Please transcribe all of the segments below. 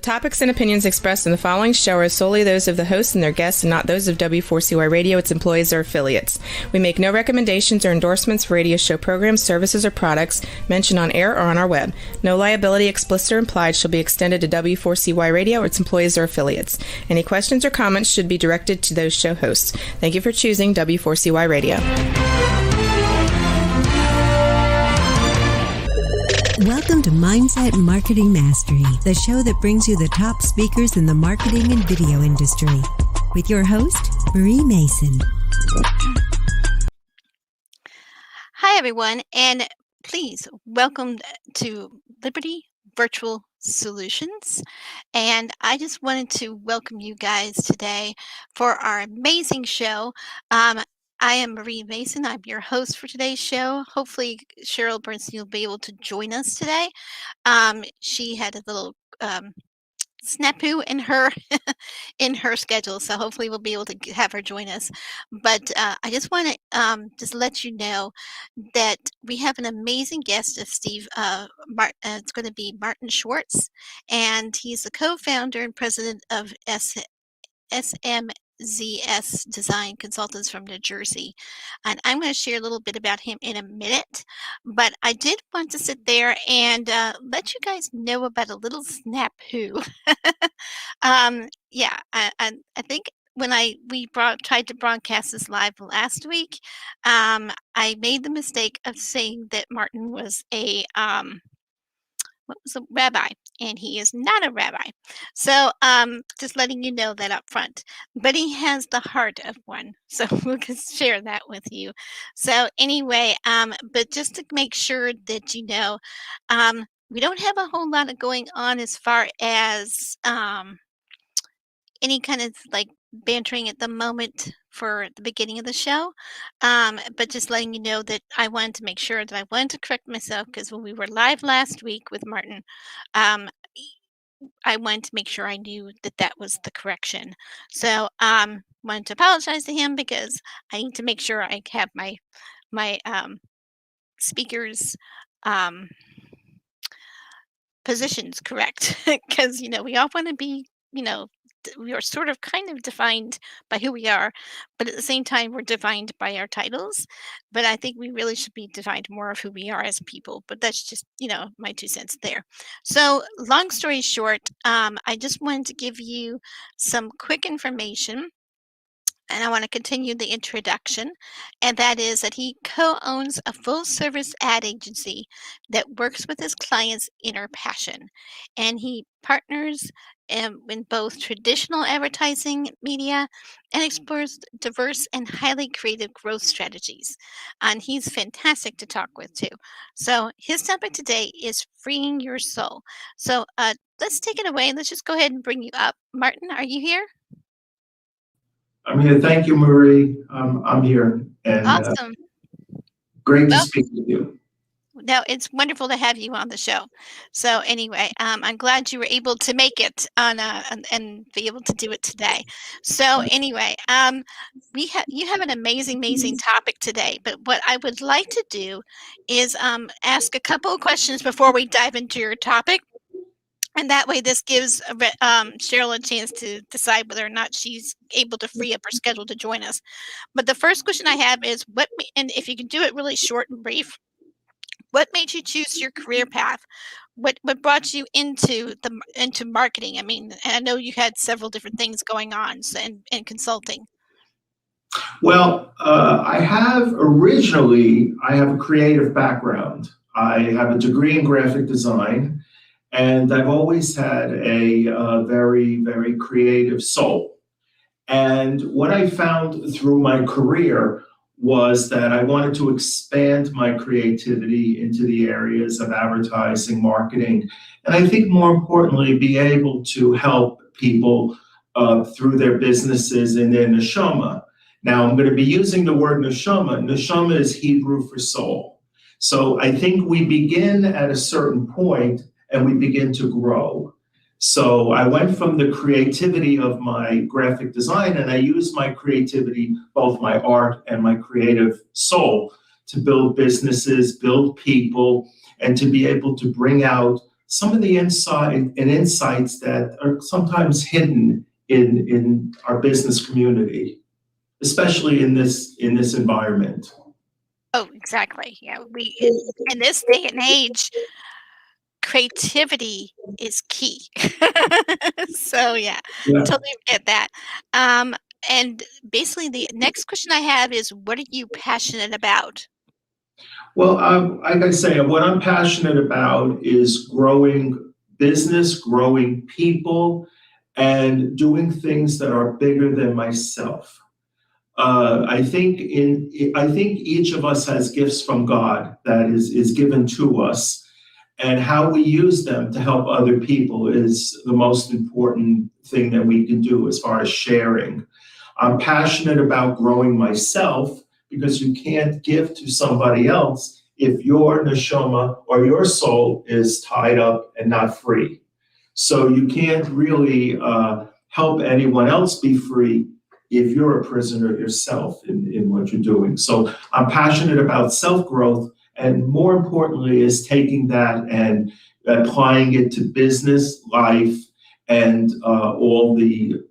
topics and opinions expressed in the following show are solely those of the hosts and their guests and not those of W4CY Radio, its employees, or affiliates. We make no recommendations or endorsements for radio show programs, services, or products mentioned on air or on our web. No liability, explicit or implied, shall be extended to W4CY Radio or its employees or affiliates. Any questions or comments should be directed to those show hosts. Thank you for choosing W4CY Radio. Welcome to Mindset Marketing Mastery, the show that brings you the top speakers in the marketing and video industry. With your host, Marie Mason. Hi, everyone, and please welcome to Liberty Virtual Solutions. And I just wanted to welcome you guys today for our amazing show. I am Marie Mason. I'm your host for today's show. Hopefully, Sheryl Bernstein will be able to join us today. She had a little snafu in her in her schedule, so hopefully we'll be able to have her join us. But I just want to just let you know that we have an amazing guest of Steve. It's going to be Martin Schwartz, and he's the co-founder and president of SMZS Design Consultants from New Jersey. And I'm going to share a little bit about him in a minute, but I did want to sit there and let you guys know about a little snafu. I think when we tried to broadcast this live last week, I made the mistake of saying that Martin was a rabbi, and he is not a rabbi. So just letting you know that up front. But he has the heart of one. So we'll just share that with you. So anyway, but just to make sure that you know, we don't have a whole lot of going on as far as any kind of like bantering at the moment for the beginning of the show, but just letting you know that I wanted to make sure that I wanted to correct myself, because when we were live last week with Martin, I wanted to make sure I knew that that was the correction. So wanted to apologize to him, because I need to make sure I have my speakers positions correct, because we all want to be, we are sort of kind of defined by who we are, but at the same time, we're defined by our titles. But I think we really should be defined more of who we are as people. But that's just, my 2 cents there. So long story short, I just wanted to give you some quick information. And I want to continue the introduction, and that is that he co-owns a full-service ad agency that works with his clients' inner passion. And he partners in both traditional advertising media and explores diverse and highly creative growth strategies. And he's fantastic to talk with, too. So his topic today is freeing your soul. So let's take it away. Let's just go ahead and bring you up. Martin, are you here? I'm here. Thank you, Marie. I'm here. And awesome. Great to speak with you. No, it's wonderful to have you on the show. So anyway, I'm glad you were able to make it on and be able to do it today. So anyway, you have an amazing topic today. But what I would like to do is ask a couple of questions before we dive into your topic. And that way, this gives Sheryl a chance to decide whether or not she's able to free up her schedule to join us. But the first question I have is, and if you can do it really short and brief, what made you choose your career path? What brought you into marketing? I mean, I know you had several different things going on in consulting. Well, I have a creative background. I have a degree in graphic design. And I've always had a very, very creative soul. And what I found through my career was that I wanted to expand my creativity into the areas of advertising, marketing, and I think more importantly, be able to help people through their businesses and their neshama. Now, I'm going to be using the word neshama. Neshama is Hebrew for soul. So I think we begin at a certain point and we begin to grow. So I went from the creativity of my graphic design, and I used my creativity, both my art and my creative soul, to build businesses, build people, and to be able to bring out some of the insights that are sometimes hidden in our business community, especially in this environment. Oh, exactly. Yeah, in this day and age, creativity is key. So, yeah, Yeah. totally get that. Um, and basically, the next question I have is, what are you passionate about? Well, like I say, what I'm passionate about is growing business, growing people, and doing things that are bigger than myself. I think each of us has gifts from God that is given to us, and how we use them to help other people is the most important thing that we can do as far as sharing. I'm passionate about growing myself because you can't give to somebody else if your neshama or your soul is tied up and not free. So you can't really help anyone else be free if you're a prisoner yourself in what you're doing. So I'm passionate about self-growth, and more importantly is taking that and applying it to business, life, and all the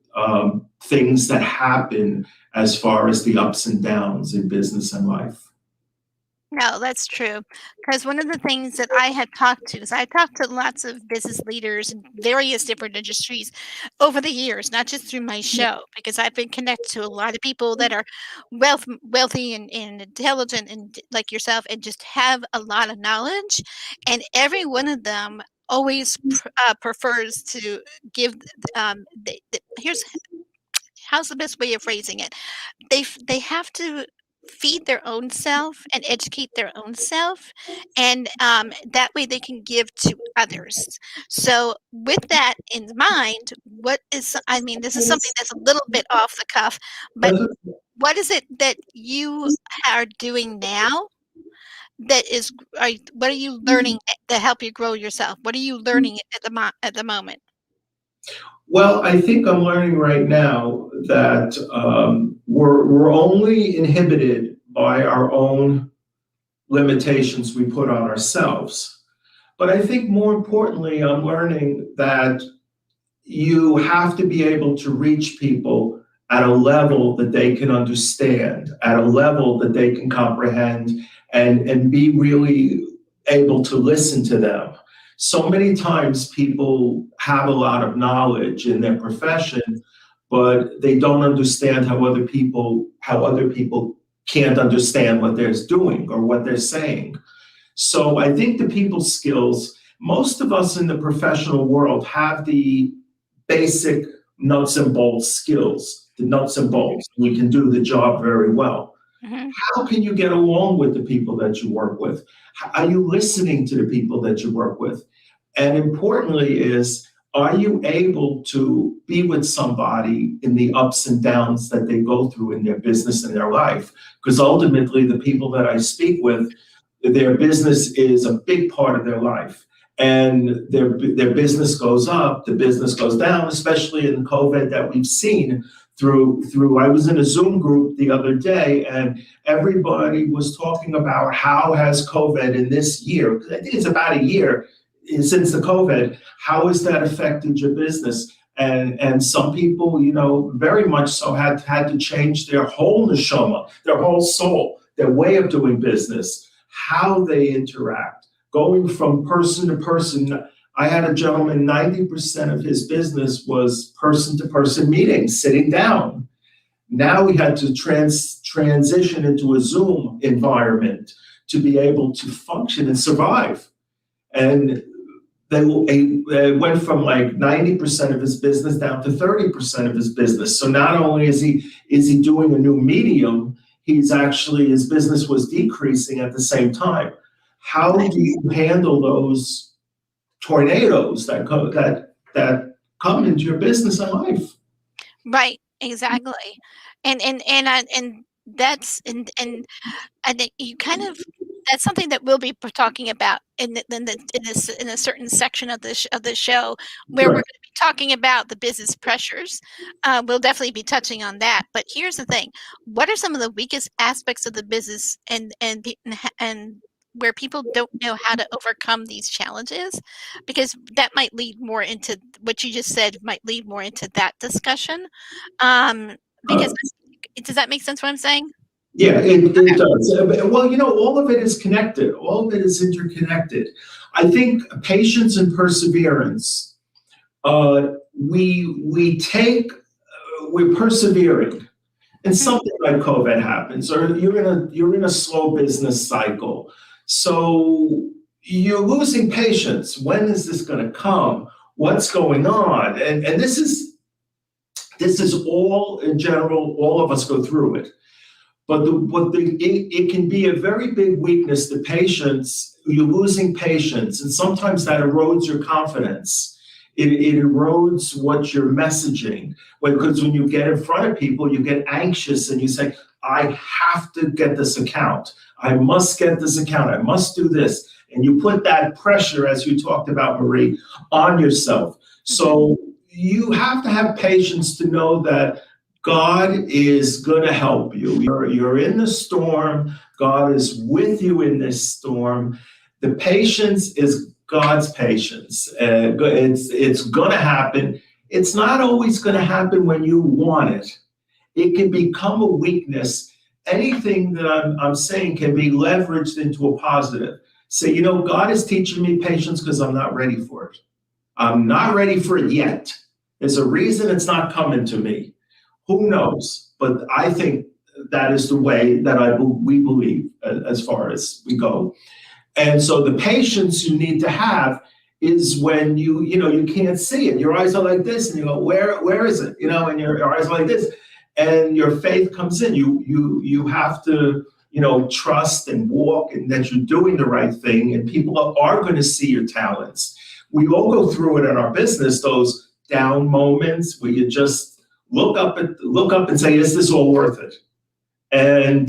things that happen as far as the ups and downs in business and life. No, that's true. Because one of the things that I had talked to is I talked to lots of business leaders in various different industries over the years, not just through my show, because I've been connected to a lot of people that are wealthy and intelligent and like yourself, and just have a lot of knowledge. And every one of them always prefers to give. Here's how's the best way of phrasing it? They have to feed their own self and educate their own self, and that way they can give to others. So with that in mind, what is I mean, this is something that's a little bit off the cuff, but what is it that you are doing now that is what are you learning to help you grow yourself? What are you learning at the moment? Well, I think I'm learning right now that we're only inhibited by our own limitations we put on ourselves. But I think more importantly, I'm learning that you have to be able to reach people at a level that they can understand, at a level that they can comprehend, and be really able to listen to them. So many times people have a lot of knowledge in their profession, but they don't understand how other people can't understand what they're doing or what they're saying. So I think the people skills, most of us in the professional world have the basic nuts and bolts skills, the nuts and bolts. We can do the job very well. Mhm. How can you get along with the people that you work with? Are you listening to the people that you work with? And importantly is, are you able to be with somebody in the ups and downs that they go through in their business and their life? Because ultimately the people that I speak with, their business is a big part of their life. And their business goes up, the business goes down, especially in COVID that we've seen through I was in a Zoom group the other day, and everybody was talking about how has COVID in this year, I think it's about a year since the COVID, how has that affected your business? And some people, very much so had to change their whole neshama, their whole soul, their way of doing business, how they interact, going from person to person. I had a gentleman, 90% of his business was person-to-person meetings, sitting down. Now we had to transition into a Zoom environment to be able to function and survive. And they went from like 90% of his business down to 30% of his business. So not only is he doing a new medium, his business was decreasing at the same time. How do you handle those tornadoes that come into your business and life? Right, exactly. And I think you kind of that's something that we'll be talking about in a certain section of the show where we're Right. going to be talking about the business pressures. We'll definitely be touching on that. But here's the thing: what are some of the weakest aspects of the business, and where people don't know how to overcome these challenges, because that might lead more into what you just said, might lead more into that discussion. Because Uh, does that make sense what I'm saying? yeah, it does. Well, all of it is connected. All of it is interconnected. I think patience and perseverance. We're persevering, and something like COVID happens, or you're in a slow business cycle, so you're losing patience. When is this going to come? What's going on? And this is all in general. All of us go through it. But it can be a very big weakness, the patience. You're losing patience, and sometimes that erodes your confidence. It erodes what you're messaging. Because when you get in front of people, you get anxious and you say, I have to get this account. I must get this account. I must do this. And you put that pressure, as you talked about, Marie, on yourself. So you have to have patience to know that God is going to help you. You're in the storm. God is with you in this storm. The patience is God's patience. It's going to happen. It's not always going to happen when you want it. It can become a weakness. Anything that I'm saying can be leveraged into a positive. Say, God is teaching me patience because I'm not ready for it. I'm not ready for it yet. There's a reason it's not coming to me. Who knows? But I think that is the way that we believe as far as we go. And so the patience you need to have is when you can't see it. Your eyes are like this, and you go, where is it? And your eyes are like this, and your faith comes in. You have to trust and walk, and that you're doing the right thing, and people are going to see your talents. We all go through it in our business, those down moments where you just look up and say, is this all worth it? And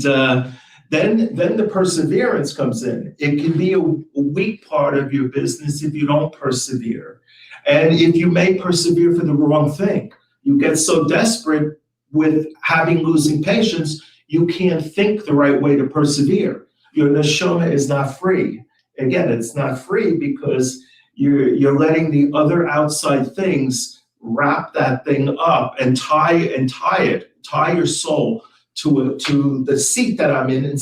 then the perseverance comes in. It can be a weak part of your business if you don't persevere. And if you may persevere for the wrong thing, you get so desperate with losing patience, you can't think the right way to persevere. Your neshama is not free. Again, it's not free because you're letting the other outside things wrap that thing up and tie your soul to the seat that I'm in, and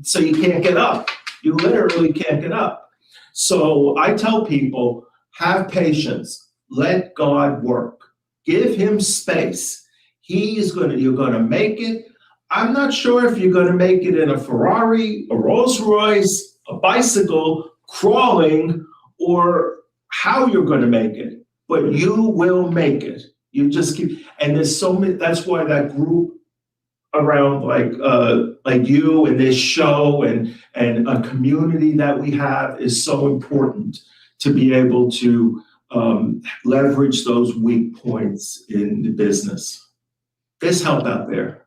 so you can't get up. You literally can't get up. So I tell people, have patience. Let God work. Give him space. You're going to make it. I'm not sure if you're going to make it in a Ferrari, a Rolls Royce, a bicycle, crawling, or how you're going to make it, but you will make it. You just keep, and there's so many. That's why that group around like you and this show and a community that we have is so important to be able to leverage those weak points in the business. There's help out there.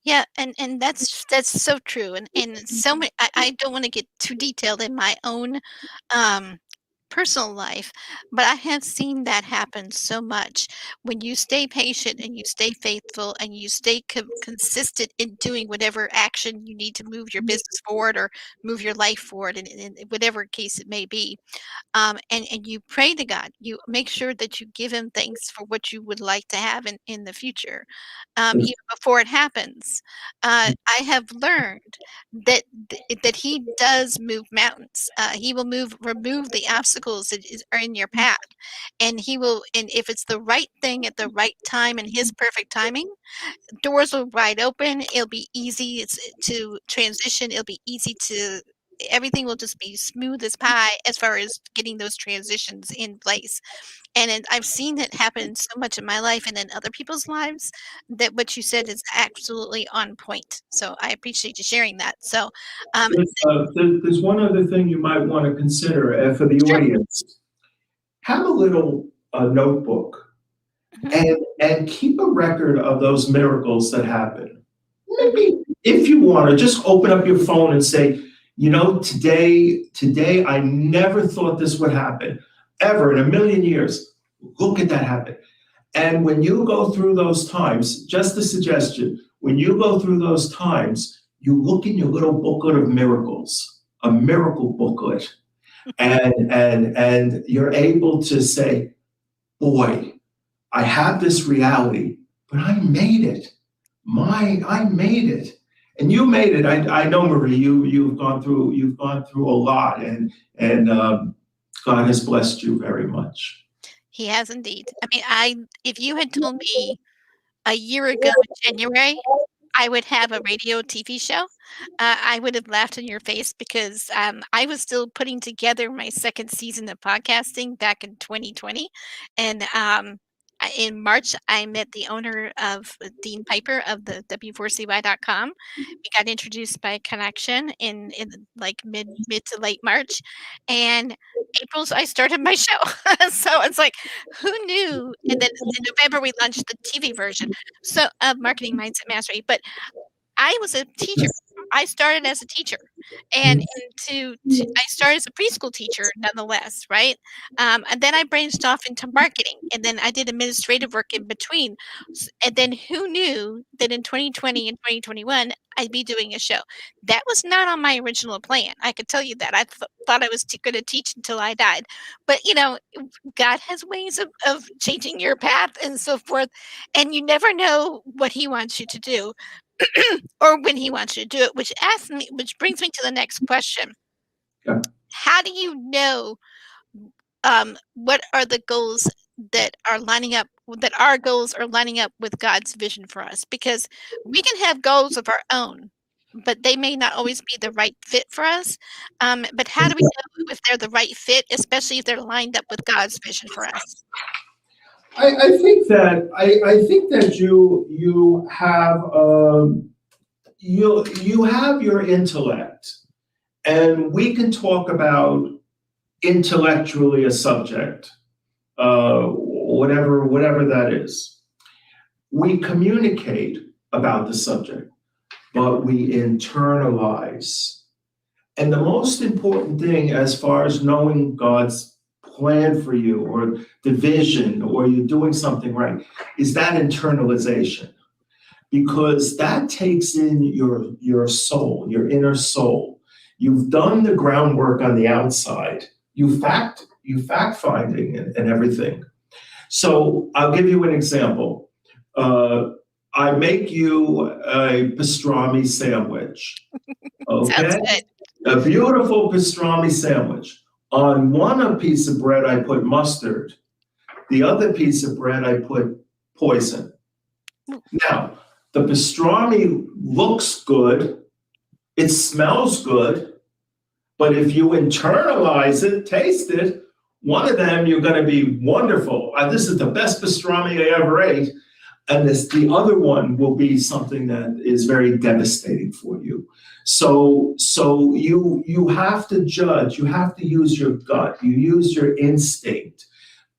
Yeah, and that's so true. And so many, I don't want to get too detailed in my own personal life, but I have seen that happen so much. When you stay patient and you stay faithful and you stay consistent in doing whatever action you need to move your business forward or move your life forward, in whatever case it may be, and you pray to God, you make sure that you give him thanks for what you would like to have in the future, even before it happens. I have learned that he does move mountains. He will remove the obstacles that are in your path, and if it's the right thing at the right time and his perfect timing, doors will wide open. It'll be easy to transition. Everything will just be smooth as pie as far as getting those transitions in place. And I've seen it happen so much in my life and in other people's lives that what you said is absolutely on point. So I appreciate you sharing that. So there's one other thing you might want to consider for the sure. audience. Have a little notebook and keep a record of those miracles that happen. Maybe if you want to, just open up your phone and say, today I never thought this would happen, ever in a million years. Look at that happen. And when you go through those times, just a suggestion, when you go through those times, you look in your little booklet of miracles a miracle booklet, and you're able to say, boy, I have this reality, but I made it. I made it. And you made it. I know, Marie, you've gone through a lot, and God has blessed you very much. He has indeed. I mean, if you had told me a year ago in January I would have a radio TV show, I would have laughed in your face because I was still putting together my second season of podcasting back in 2020. And in March, I met the owner of Dean Piper of the W4CY.com. We got introduced by connection in like mid to late March. And April's I started my show. So it's like, who knew? And then in November, we launched the TV version of Marketing Mindset Mastery. But I was a teacher. I started as a teacher, and I started as a preschool teacher, nonetheless, right? And then I branched off into marketing, and then I did administrative work in between. And then who knew that in 2020 and 2021 I'd be doing a show? That was not on my original plan. I could tell you that. I thought I was going to teach until I died, but God has ways of changing your path and so forth, and you never know what He wants you to do. Or when He wants you to do it, which brings me to the next question. Yeah. How do you know what are the goals that are lining up, that our goals are lining up with God's vision for us? Because we can have goals of our own, but they may not always be the right fit for us. But how do we know if they're the right fit, especially if they're lined up with God's vision for us? I think that you have you have your intellect, and we can talk about intellectually a subject, whatever that is. We communicate about the subject, but we internalize. And the most important thing, as far as knowing God's plan for you or the vision, or you're doing something right, is that internalization, because that takes in your soul, your inner soul. You've done the groundwork on the outside. You fact finding and everything. So I'll give you an example. I make you a pastrami sandwich. Okay, a beautiful pastrami sandwich. On one piece of bread, I put mustard. The other piece of bread, I put poison. Now, the pastrami looks good. It smells good. But if you internalize it, taste it, one of them, you're going to be wonderful. This is the best pastrami I ever ate. And the other one will be something that is very devastating for you. So you have to judge. You have to use your gut. You use your instinct.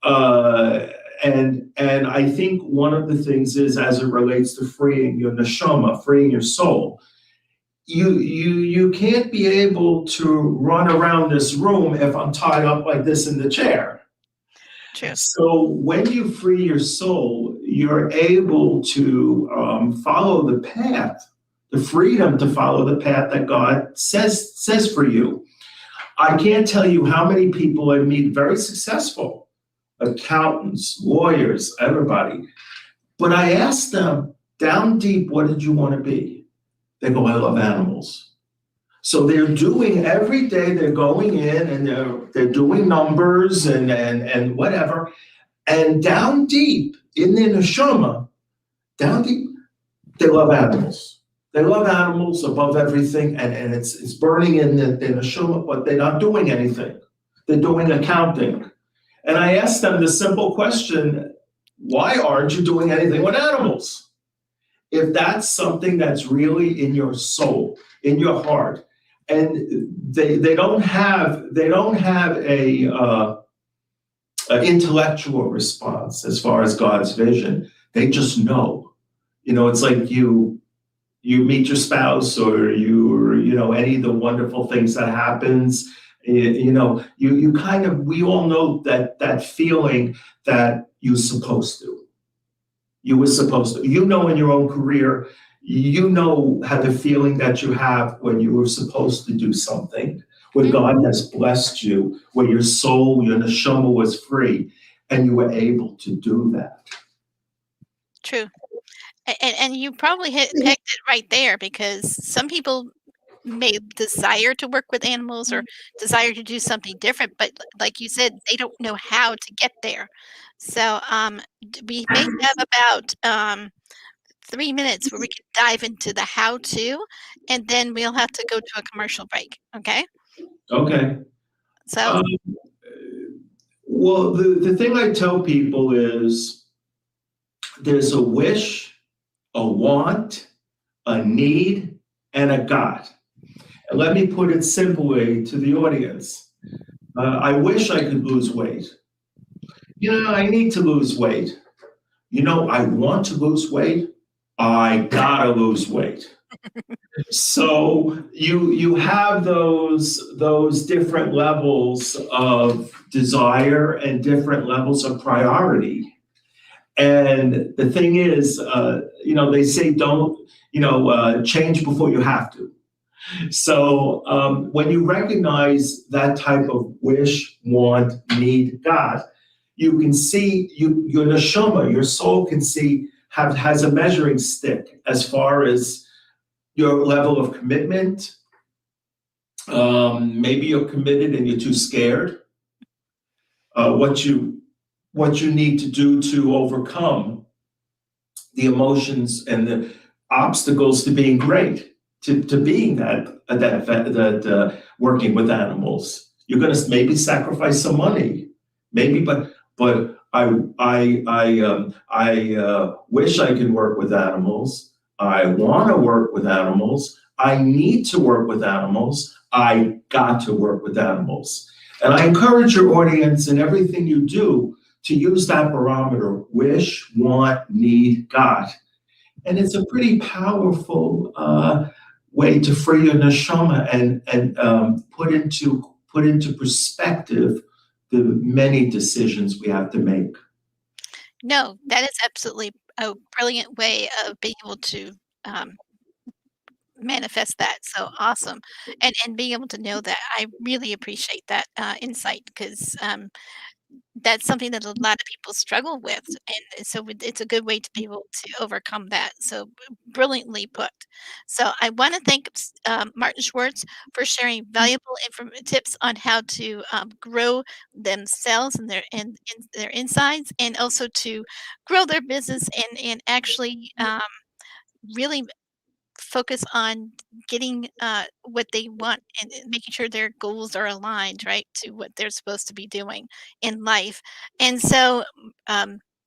And I think one of the things is, as it relates to freeing your neshama, freeing your soul, you can't be able to run around this room if I'm tied up like this in the chair. True. So when you free your soul, you're able to follow the path, the freedom to follow the path that God says for you. I can't tell you how many people I meet, very successful, accountants, lawyers, everybody. But I ask them, down deep, what did you want to be? They go, I love animals. So they're doing every day, they're going in and they're doing numbers and whatever. And down deep in their neshama, down deep, they love animals. They love animals above everything, and it's burning in their neshama, but they're not doing anything. They're doing accounting. And I asked them the simple question, why aren't you doing anything with animals? If that's something that's really in your soul, in your heart, and they don't have a intellectual response as far as God's vision. They just know. It's like you meet your spouse, or any of the wonderful things that happens. You kind of, we all know that feeling that you were supposed to. In your own career, you know how the feeling that you have when you were supposed to do something, when God has blessed you, when your soul, your neshama was free, and you were able to do that. True. And you probably pegged it right there, because some people may desire to work with animals or desire to do something different, but like you said, they don't know how to get there. So we may have about 3 minutes where we can dive into the how to, and then we'll have to go to a commercial break. Okay. Okay. So Well, the thing I tell people is there's a wish, a want, a need, and a got. And let me put it simply to the audience. I wish I could lose weight. I need to lose weight. I want to lose weight. I gotta lose weight. So you have those different levels of desire and different levels of priority. And the thing is, they say don't, change before you have to. So when you recognize that type of wish, want, need, got, you can see your neshama, your soul can see, has a measuring stick as far as your level of commitment. Maybe you're committed and you're too scared. What you need to do to overcome the emotions and the obstacles to being great, to being that working with animals. You're going to maybe sacrifice some money, maybe, but I wish I could work with animals. I want to work with animals. I need to work with animals. I got to work with animals. And I encourage your audience in everything you do to use that barometer: wish, want, need, got. And it's a pretty powerful way to free your neshama and put into perspective the many decisions we have to make. no, that is absolutely a brilliant way of being able to manifest that. So awesome. And being able to know that, I really appreciate that insight, because that's something that a lot of people struggle with, and so it's a good way to be able to overcome that. So brilliantly put. So I want to thank Martin Schwartz for sharing valuable tips on how to grow themselves and their insides, and also to grow their business and actually really focus on getting what they want, and making sure their goals are aligned, right, to what they're supposed to be doing in life. And so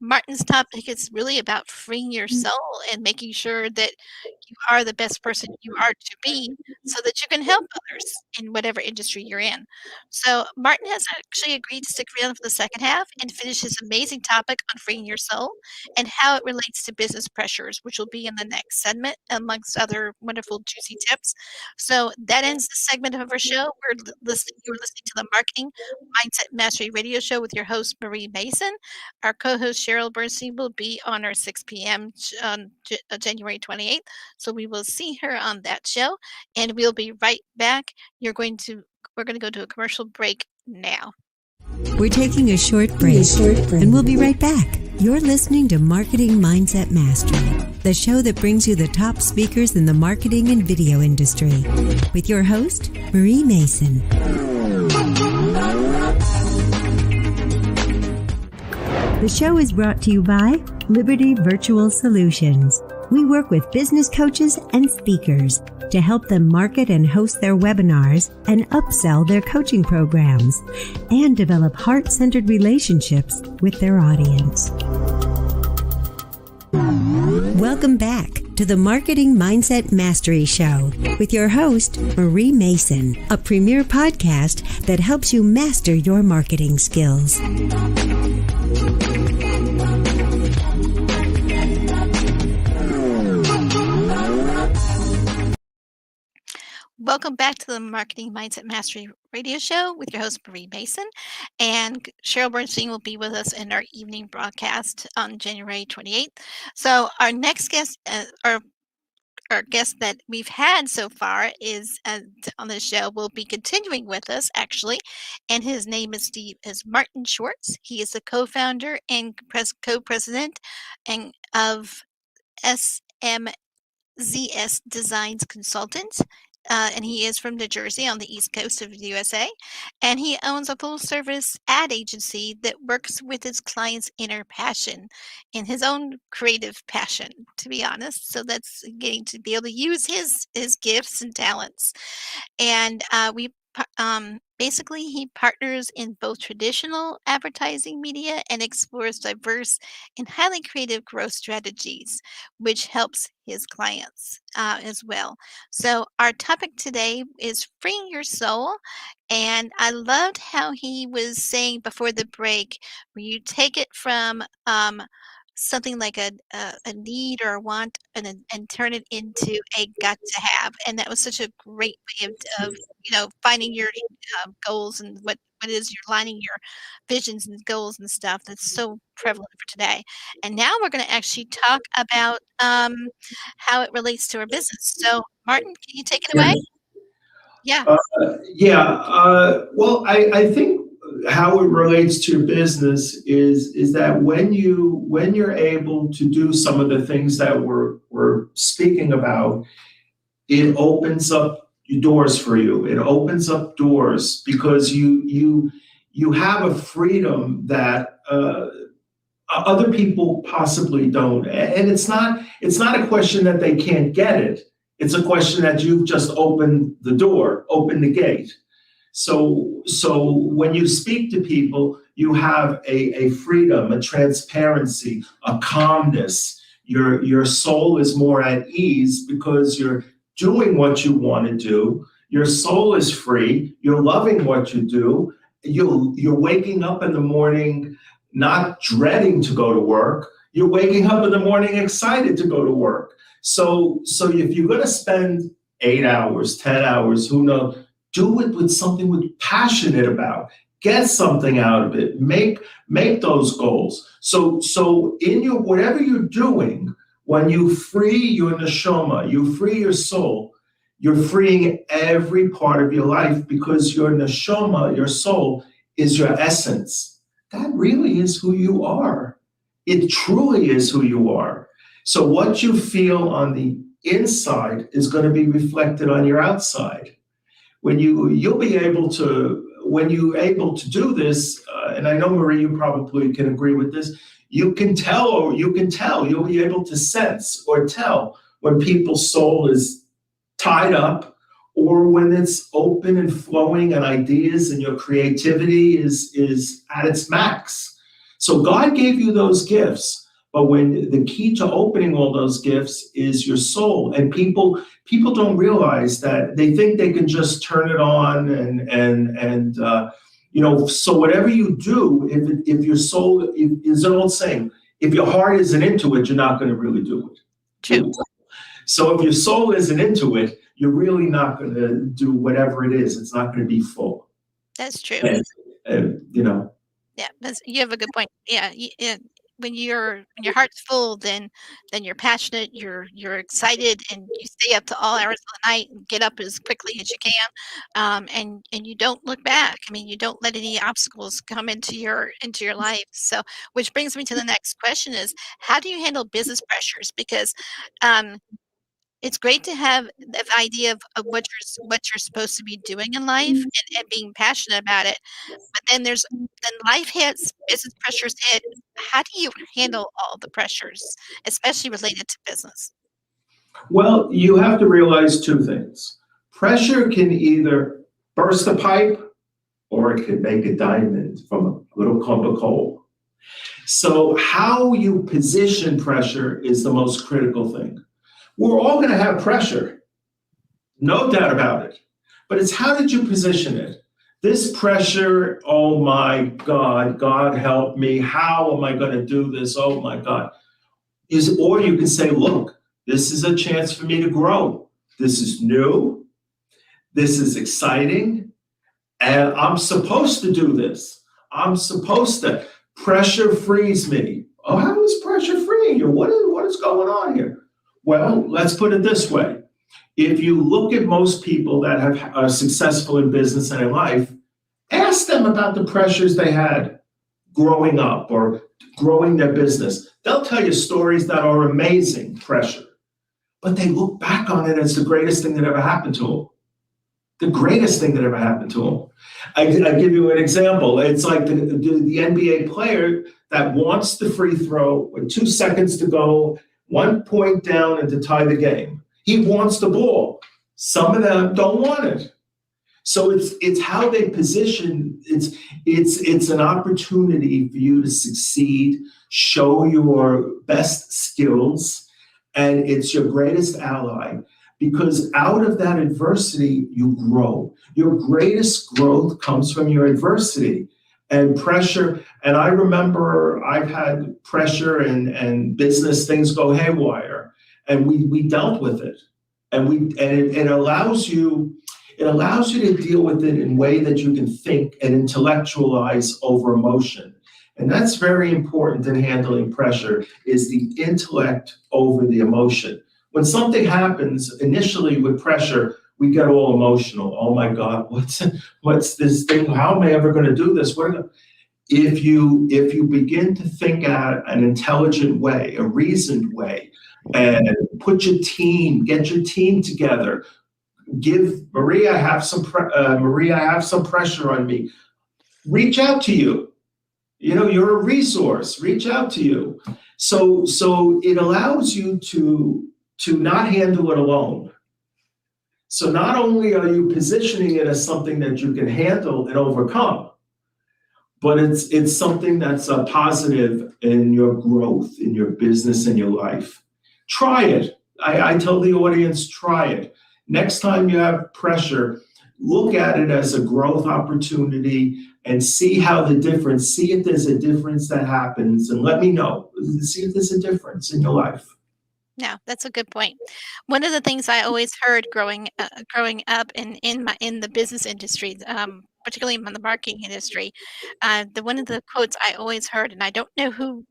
Martin's topic is really about freeing your soul and making sure that you are the best person you are to be, so that you can help others in whatever industry you're in. So Martin has actually agreed to stick around for the second half and finish his amazing topic on freeing your soul and how it relates to business pressures, which will be in the next segment, amongst other wonderful, juicy tips. So that ends the segment of our show. You're listening to the Marketing Mindset Mastery Radio Show with your host, Marie Mason. Our co-host, Sheryl Bernstein, will be on our 6 p.m. on January 28th. So we will see her on that show, and we'll be right back. We're going to go to a commercial break now. We're taking a short break, and we'll be right back. You're listening to Marketing Mindset Mastery, the show that brings you the top speakers in the marketing and video industry, with your host, Marie Mason. The show is brought to you by Liberty Virtual Solutions. We work with business coaches and speakers to help them market and host their webinars and upsell their coaching programs and develop heart-centered relationships with their audience. Welcome back to the Marketing Mindset Mastery Show with your host, Marie Mason, a premier podcast that helps you master your marketing skills. Welcome back to the Marketing Mindset Mastery Radio Show with your host, Marie Mason. And Sheryl Bernstein will be with us in our evening broadcast on January 28th. So our next guest, our our guest that we've had so far is on the show will be continuing with us actually, and his name is Martin Schwartz. He is the co-founder and co-president and of SMZS Design Consultants. And he is from New Jersey on the East Coast of the USA. And he owns a full service ad agency that works with his clients' inner passion and his own creative passion, to be honest. So that's getting to be able to use his gifts and talents. And basically, he partners in both traditional advertising media and explores diverse and highly creative growth strategies, which helps his clients as well. So, our topic today is freeing your soul. And I loved how he was saying before the break, where you take it from something like a need or a want and turn it into a got to have. And that was such a great way of finding your goals and what it is you're lining your visions and goals and stuff that's so prevalent for today. And now we're going to actually talk about how it relates to our business. So, Martin, can you take it away? Yeah. Well, I think how it relates to your business is that when you're able to do some of the things that we're speaking about, it opens up doors for you. It opens up doors because you have a freedom that other people possibly don't. And it's not a question that they can't get it. It's a question that you've just opened the door, opened the gate. So when you speak to people, you have a freedom, a transparency, a calmness. Your soul is more at ease because you're doing what you want to do. Your soul is free. You're loving what you do. You're waking up in the morning not dreading to go to work. You're waking up in the morning excited to go to work. So if you're going to spend 8 hours, 10 hours, who knows, do it with something with passionate about. Get something out of it. Make those goals. So in your whatever you're doing, when you free your neshama, you free your soul, you're freeing every part of your life because your neshama, your soul, is your essence. That really is who you are. It truly is who you are. So what you feel on the inside is going to be reflected on your outside. When you'll be able to, when you're able to do this, and I know, Marie, you probably can agree with this, you'll be able to sense or tell when people's soul is tied up or when it's open and flowing and ideas and your creativity is at its max. So God gave you those gifts, but when the key to opening all those gifts is your soul, and people don't realize that. They think they can just turn it on and so whatever you do, if your soul is an old saying, if your heart isn't into it, you're not going to really do it. True. So if your soul isn't into it, you're really not going to do whatever it is. It's not going to be full. That's true. And Yeah, you have a good point. Yeah, when your heart's full, then you're passionate, you're excited, and you stay up to all hours of the night and get up as quickly as you can, and you don't look back. I mean, you don't let any obstacles come into your life. So, which brings me to the next question: is how do you handle business pressures? Because it's great to have the idea of what you're supposed to be doing in life and being passionate about it. But then life hits, business pressures hit. How do you handle all the pressures, especially related to business? well, you have to realize two things. Pressure can either burst a pipe or it can make a diamond from a little clump of coal. So how you position pressure is the most critical thing. We're all going to have pressure, no doubt about it. But it's how did you position it? This pressure, oh my God, God help me. How am I going to do this? Oh my God. Or you can say, look, this is a chance for me to grow. This is new. This is exciting. And I'm supposed to do this. I'm supposed to. Pressure frees me. Oh, how is pressure freeing you? What is going on here? Well, let's put it this way. If you look at most people that are successful in business and in life, ask them about the pressures they had growing up or growing their business. They'll tell you stories that are amazing pressure, but they look back on it as the greatest thing that ever happened to them. The greatest thing that ever happened to them. I give you an example. It's like the NBA player that wants the free throw with 2 seconds to go, 1 point down, and to tie the game. He wants the ball. Some of them don't want it. So it's how they position. It's an opportunity for you to succeed, show your best skills, and it's your greatest ally. Because out of that adversity, you grow. Your greatest growth comes from your adversity and pressure. And I remember I've had pressure and business things go haywire, and we dealt with it. And it allows you to deal with it in a way that you can think and intellectualize over emotion. And that's very important in handling pressure, is the intellect over the emotion. When something happens initially with pressure, we get all emotional. Oh my God, what's this thing? How am I ever going to do this? If you begin to think at an intelligent way, a reasoned way, and get your team together, give Maria, I have some pressure on me. Reach out to you. You're a resource. Reach out to you. So it allows you to not handle it alone. So not only are you positioning it as something that you can handle and overcome, but it's something that's a positive in your growth, in your business, in your life. Try it. I tell the audience, try it. Next time you have pressure, look at it as a growth opportunity and see if there's a difference that happens, and let me know. See if there's a difference in your life. No, that's a good point. One of the things I always heard growing up in the business industry, particularly in the marketing industry, one of the quotes I always heard, and I don't know who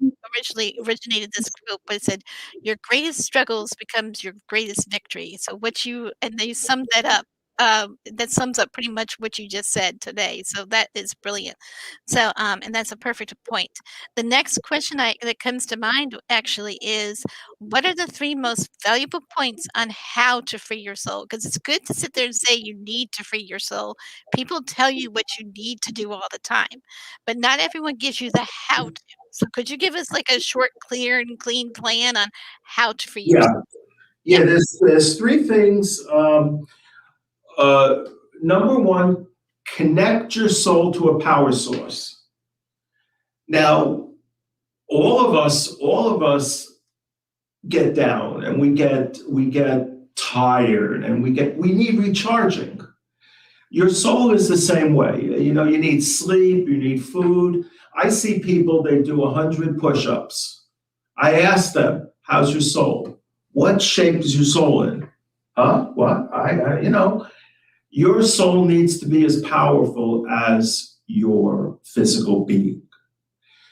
originated this quote, but it said, "Your greatest struggles becomes your greatest victory." So and they summed that up. That sums up pretty much what you just said today. So that is brilliant. So, and that's a perfect point. The next question that comes to mind actually is, what are the 3 most valuable points on how to free your soul? Because it's good to sit there and say you need to free your soul. People tell you what you need to do all the time, but not everyone gives you the how to. So could you give us like a short, clear, and clean plan on how to free your soul? Yeah. There's 3 things. Number 1, connect your soul to a power source. Now, all of us get down, and we get tired, and we need recharging. Your soul is the same way. You need sleep, you need food. I see people, they do 100 push-ups. I ask them, how's your soul? What shape is your soul in? Huh? What? Your soul needs to be as powerful as your physical being.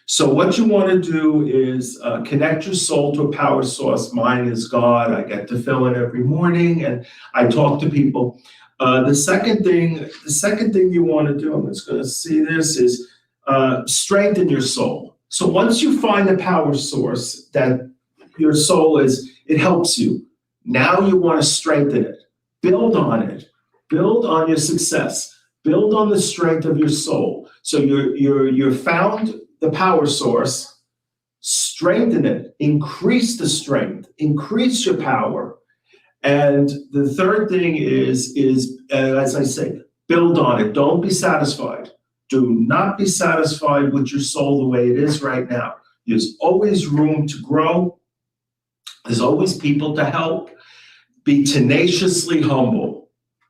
So what you want to do is connect your soul to a power source. Mine is God. I get to fill it every morning, and I talk to people. The second thing you want to do, I'm just going to see this, is strengthen your soul. So once you find the power source that your soul is, it helps you. Now you want to strengthen it. Build on it. Build on your success. Build on the strength of your soul. So you're found the power source, strengthen it, increase the strength, increase your power. And the third thing is as I say, build on it. Don't be satisfied. Do not be satisfied with your soul the way it is right now. There's always room to grow. There's always people to help. Be tenaciously humble.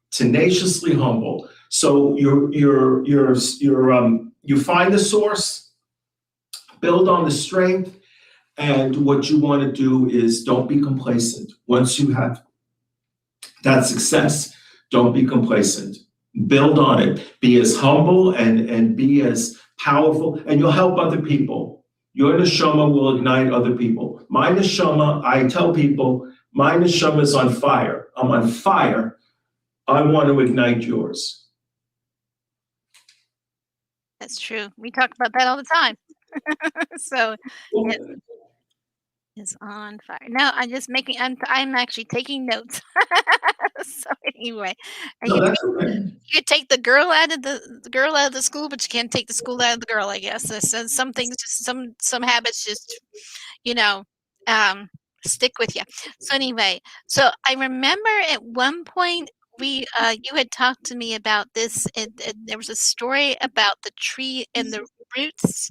Tenaciously humble. So you find the source, build on the strength, and what you want to do is don't be complacent. Once you have that success, don't be complacent. Build on it. Be as humble and be as powerful, and you'll help other people. Your neshama will ignite other people. My neshama, I tell people, My neshama is on fire. I'm on fire. I want to ignite yours. That's true. We talk about that all the time. So it is on fire. No, I'm actually taking notes. So anyway, and No, that's okay. you could take the girl out of the school, but you can't take the school out of the girl, I guess. So some things, just some habits, just stick with you. So anyway, so I remember at one point you had talked to me about this, and there was a story about the tree and the roots,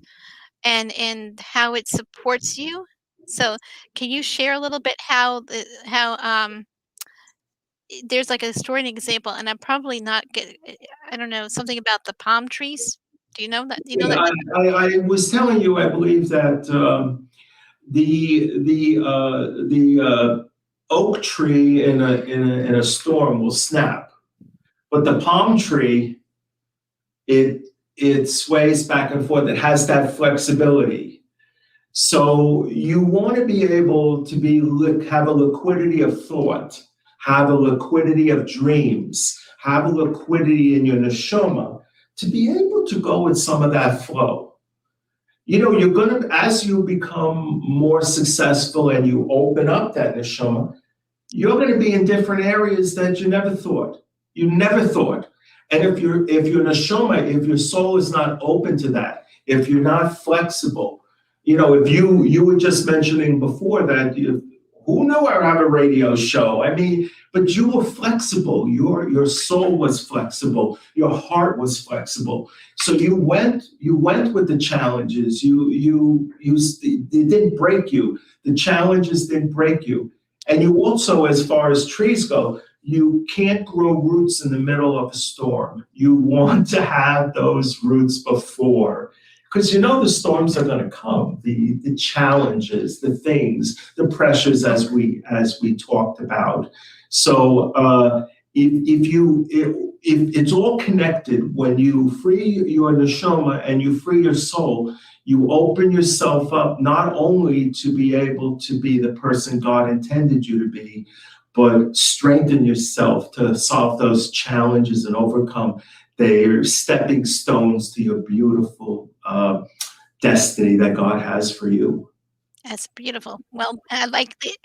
and how it supports you. So can you share a little bit how there's like a story and example, and I'm probably not I don't know, something about the palm trees. Do you know that? Do you know Yeah, that? I was telling you, I believe that the oak tree in a storm will snap, but the palm tree, it sways back and forth. It has that flexibility. So you want to be able to have a liquidity of thought, have a liquidity of dreams, have a liquidity in your neshama to be able to go with some of that flow. You know, you're going to, as you become more successful and you open up that neshama, you're going to be in different areas that you never thought. You never thought. And if your neshama, if your soul is not open to that, if you're not flexible, you know, if you were just mentioning before that, who knew I have a radio show? I mean, but you were flexible. Your soul was flexible. Your heart was flexible. So you went with the challenges. It didn't break you. The challenges didn't break you. And you also, as far as trees go, you can't grow roots in the middle of a storm. You want to have those roots before, because you know the storms are going to come, the challenges, the things, the pressures, as we talked about. So if it's all connected, when you free your neshama and you free your soul, you open yourself up not only to be able to be the person God intended you to be, but strengthen yourself to solve those challenges and overcome. They're stepping stones to your beautiful destiny that God has for you. That's beautiful. Well, I like the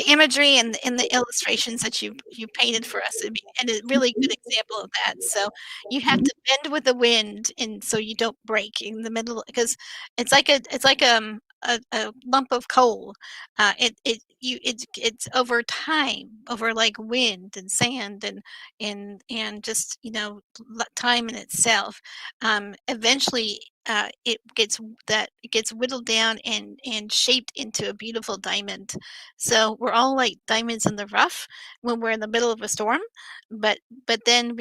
imagery and the illustrations that you painted for us, and a really good example of that. So you have to bend with the wind, and so you don't break in the middle, because it's like a lump of coal. It's over time, over like wind and sand and just time in itself. Eventually, it gets whittled down and shaped into a beautiful diamond. So we're all like diamonds in the rough when we're in the middle of a storm, but then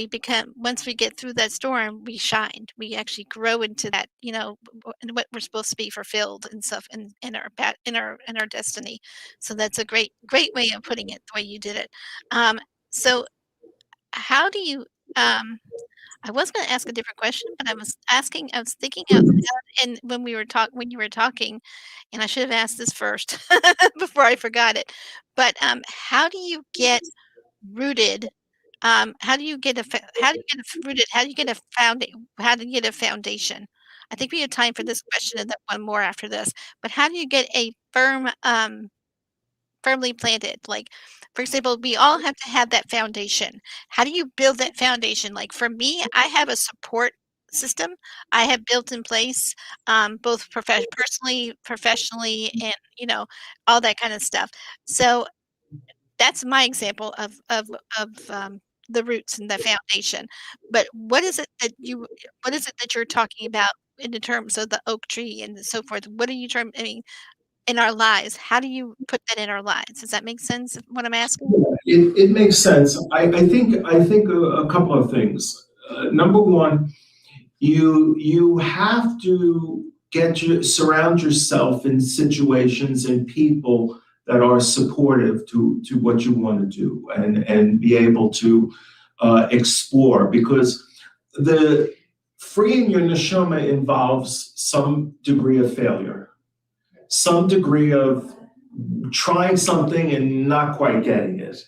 once we get through that storm, we shine. We actually grow into that, what we're supposed to be fulfilled and stuff in our destiny. So that's a great way of putting it, the way you did it. So how do you I was going to ask a different question, but I was thinking out loud, and when you were talking, and I should have asked this first before I forgot it. But how do you get rooted? How do you get rooted? How do you get a foundation? I think we have time for this question and then one more after this. But how do you get a firmly planted? Like, for example, we all have to have that foundation. How do you build that foundation? Like for me, I have a support system I have built in place, both personally, professionally, and all that kind of stuff. So that's my example of the roots and the foundation. But what is it that you're talking about in the terms of the oak tree and so forth? What are you I mean, in our lives, how do you put that in our lives? Does that make sense, what I'm asking? It makes sense. I think a couple of things. Number one, you have to surround yourself in situations and people that are supportive to what you want to do and be able to explore, because the freeing your neshama involves some degree of failure, some degree of trying something and not quite getting it.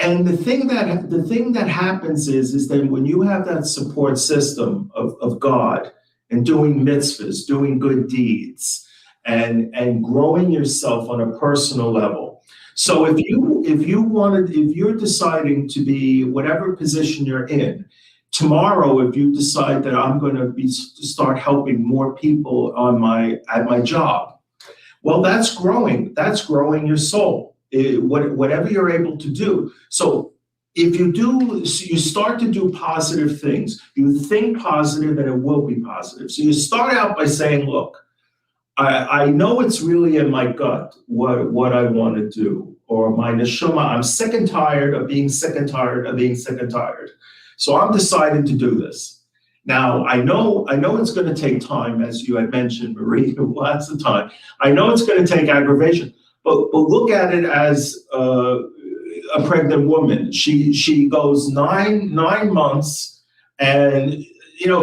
And the thing that happens is that when you have that support system of God and doing mitzvahs, doing good deeds, and growing yourself on a personal level. So if you're deciding to be whatever position you're in, tomorrow, if you decide that I'm going to start helping more people at my job, well, that's growing. That's growing your soul. Whatever you're able to do. So if you start to do positive things, you think positive and it will be positive. So you start out by saying, look, I know it's really in my gut what I want to do, or my neshama, I'm sick and tired of being sick and tired of being sick and tired. So I'm deciding to do this. Now, I know it's going to take time, as you had mentioned, Marie, lots of time. I know it's going to take aggravation. But look at it as a pregnant woman. She goes nine months, and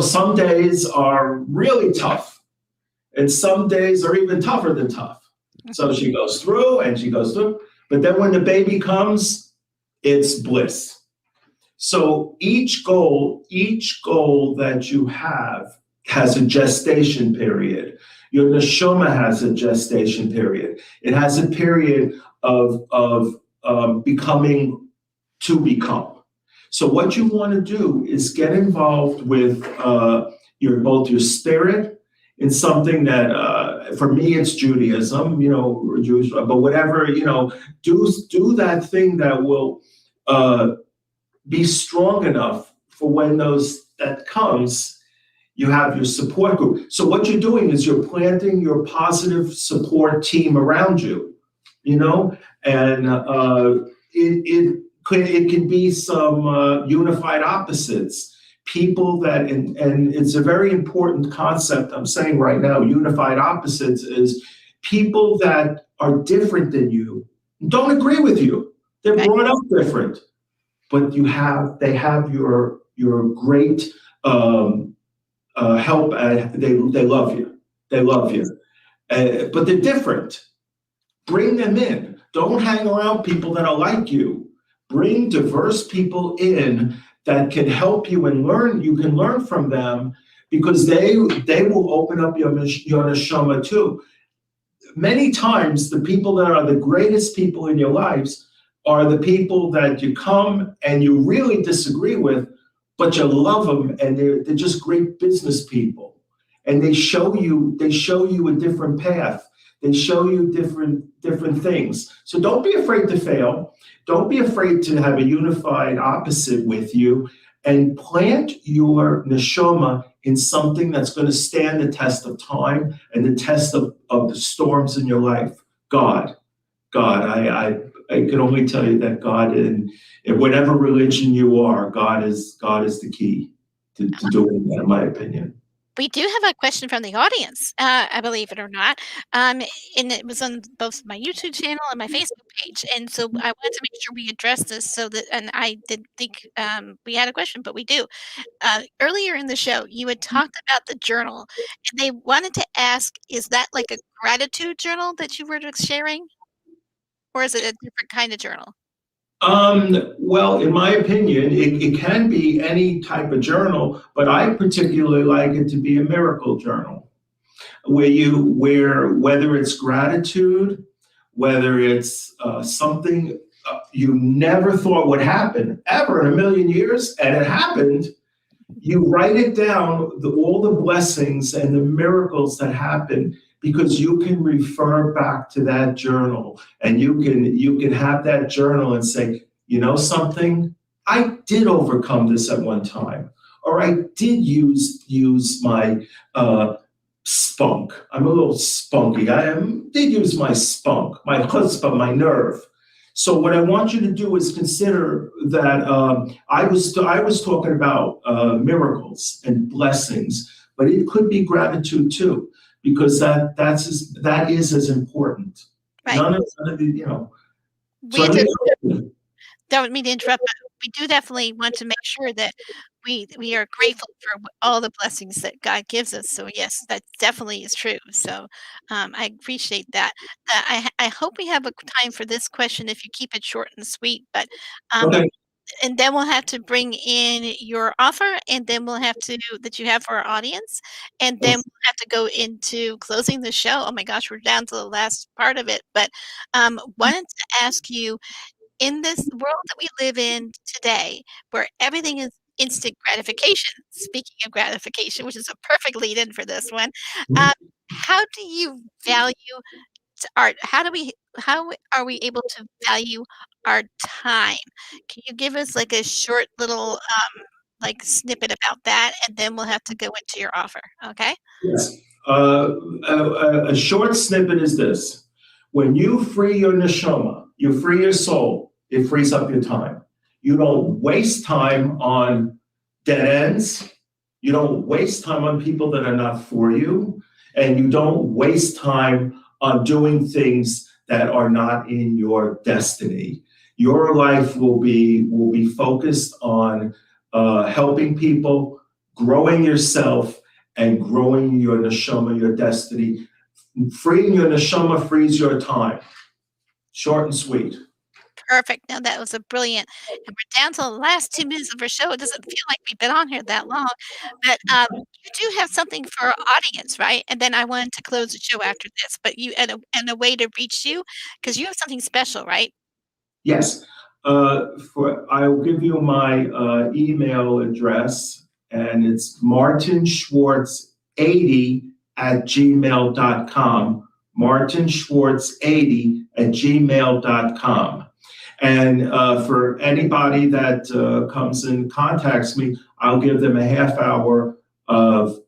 some days are really tough, and some days are even tougher than tough. So she goes through and she goes through, but then when the baby comes, it's bliss. So each goal that you have has a gestation period. Your neshama has a gestation period. It has a period of becoming to become. So what you want to do is get involved with both your spirit in something that, for me, it's Judaism, or Jewish, but whatever, do that thing that will be strong enough for when that comes. You have your support group. So what you're doing is you're planting your positive support team around you, and it can be some unified opposites, people that, and it's a very important concept I'm saying right now, unified opposites is people that are different than you, don't agree with you. They're brought up different, but they have your great, help. They love you. They love you, but they're different. Bring them in. Don't hang around people that are like you. Bring diverse people in that can help you and learn. You can learn from them because they will open up your neshama too. Many times, the people that are the greatest people in your lives are the people that you come and you really disagree with, but you love them, and they're just great business people, and they show you a different path. They show you different things. So don't be afraid to fail. Don't be afraid to have a unified opposite with you, and plant your neshama in something that's going to stand the test of time and the test of the storms in your life. God, I can only tell you that God, in whatever religion you are, God is the key to doing that, in my opinion. We do have a question from the audience, I believe it or not, and it was on both my YouTube channel and my Facebook page, and so I wanted to make sure we addressed this and I didn't think we had a question, but we do. Earlier in the show, you had talked about the journal, and they wanted to ask, is that like a gratitude journal that you were sharing? Or is it a different kind of journal? Well, in my opinion, it can be any type of journal, but I particularly like it to be a miracle journal, where whether it's gratitude, whether it's something you never thought would happen ever in a million years, and it happened, you write it down, all the blessings and the miracles that happen, because you can refer back to that journal, and you can have that journal and say, something, I did overcome this at one time, or I did use my spunk. I'm a little spunky. Did use my spunk, my chutzpah, my nerve. So what I want you to do is consider that I was talking about miracles and blessings, but it could be gratitude too, because that is as important. Right. None of the, Don't mean to interrupt, we do definitely want to make sure that we are grateful for all the blessings that God gives us. So yes, that definitely is true. So I appreciate that. I hope we have a time for this question if you keep it short and sweet. But um, Okay. and then we'll have to bring in your offer, and then we'll have to that you have for our audience, and then we'll have to go into closing the show. Oh my gosh, we're down to the last part of it. But wanted to ask you, in this world that we live in today, where everything is instant gratification, speaking of gratification, which is a perfect lead in for this one, um, how do you value art? How are we able to value our time? Can you give us like a short little like snippet about that, and then we'll have to go into your offer. Okay. Yes. A short snippet is this. When you free your neshama, you free your soul, it frees up your time. You don't waste time on dead ends. You don't waste time on people that are not for you. And you don't waste time on doing things that are not in your destiny. Your life will be focused on helping people, growing yourself, and growing your neshama, your destiny. Freeing your neshama frees your time. Short and sweet. Perfect. Now that was a brilliant, and we're down to the last 2 minutes of our show. It doesn't feel like we've been on here that long, but you do have something for our audience, right? And then I wanted to close the show after this, but you and a way to reach you because you have something special, right? Yes. I'll give you my email address, and it's martinschwartz80@gmail.com. martinschwartz80@gmail.com. And for anybody that comes and contacts me, I'll give them a half hour of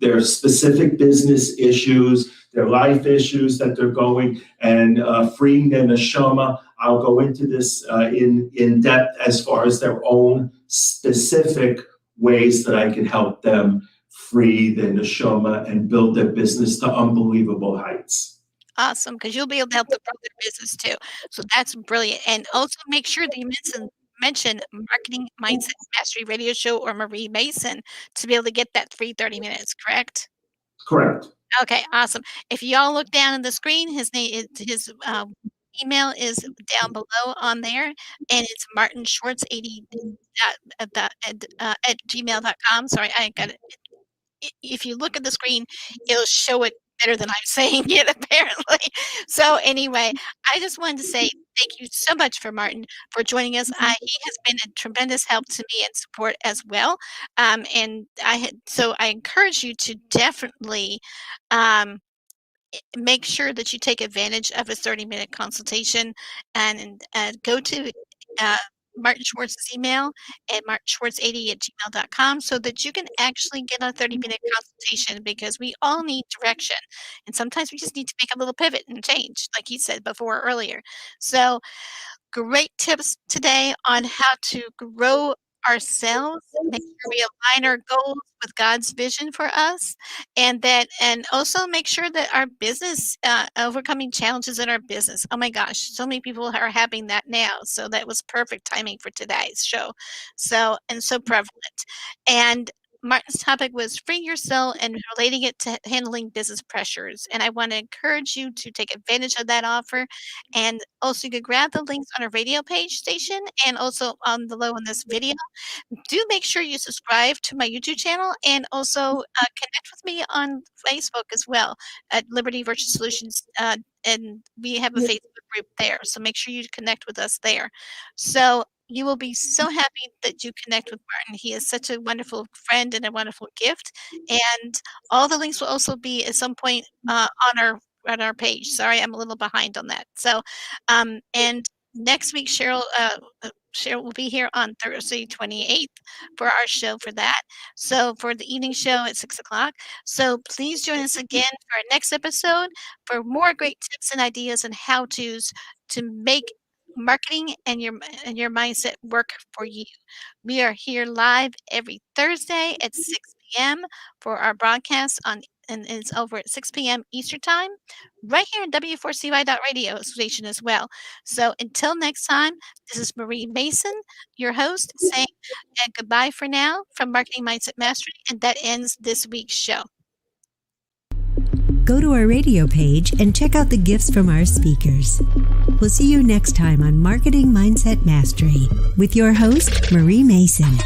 their specific business issues, their life issues that they're going, and freeing their neshama. I'll go into this in depth as far as their own specific ways that I can help them free their neshama and build their business to unbelievable heights. Awesome, because you'll be able to help them grow their business too. So that's brilliant. And also make sure that you mention Marketing Mindset Mastery Radio Show or Marie Mason to be able to get that free 30 minutes, correct? Correct. Okay, awesome. If y'all look down on the screen, his email is down below on there, and it's Martin Schwartz 80 at gmail.com. Sorry, I got it. If you look at the screen, it'll show it better than I'm saying it, apparently. So anyway, I just wanted to say thank you so much for Martin for joining us. He has been a tremendous help to me and support as well. So I encourage you to definitely um, make sure that you take advantage of a 30-minute consultation and go to Martin Schwartz's email at martinschwartz80@gmail.com so that you can actually get a 30-minute consultation because we all need direction. And sometimes we just need to make a little pivot and change, like you said before earlier. So great tips today on how to grow ourselves, make sure we align our goals with God's vision for us, and also make sure that our business, overcoming challenges in our business. Oh my gosh, so many people are having that now. So that was perfect timing for today's show. So prevalent. And Martin's topic was free yourself and relating it to handling business pressures. And I want to encourage you to take advantage of that offer. And also, you can grab the links on our radio page station and also on below in this video. Do make sure you subscribe to my YouTube channel and also connect with me on Facebook as well at Liberty Virtual Solutions. And we have a Facebook group there. So make sure you connect with us there. So you will be so happy that you connect with Martin. He is such a wonderful friend and a wonderful gift. And all the links will also be at some point on our page. Sorry, I'm a little behind on that. So, and next week, Cheryl will be here on Thursday, 28th for our show for that. So for the evening show at 6 o'clock. So please join us again for our next episode for more great tips and ideas and how-tos to make marketing and your mindset work for you. We are here live every Thursday at 6 p.m. for our broadcast on and it's over at 6 p.m. Eastern Time, right here at W4CY.radio station as well. So until next time, this is Marie Mason, your host, saying goodbye for now from Marketing Mindset Mastery, and that ends this week's show. Go to our radio page and check out the gifts from our speakers. We'll see you next time on Marketing Mindset Mastery with your host, Marie Mason.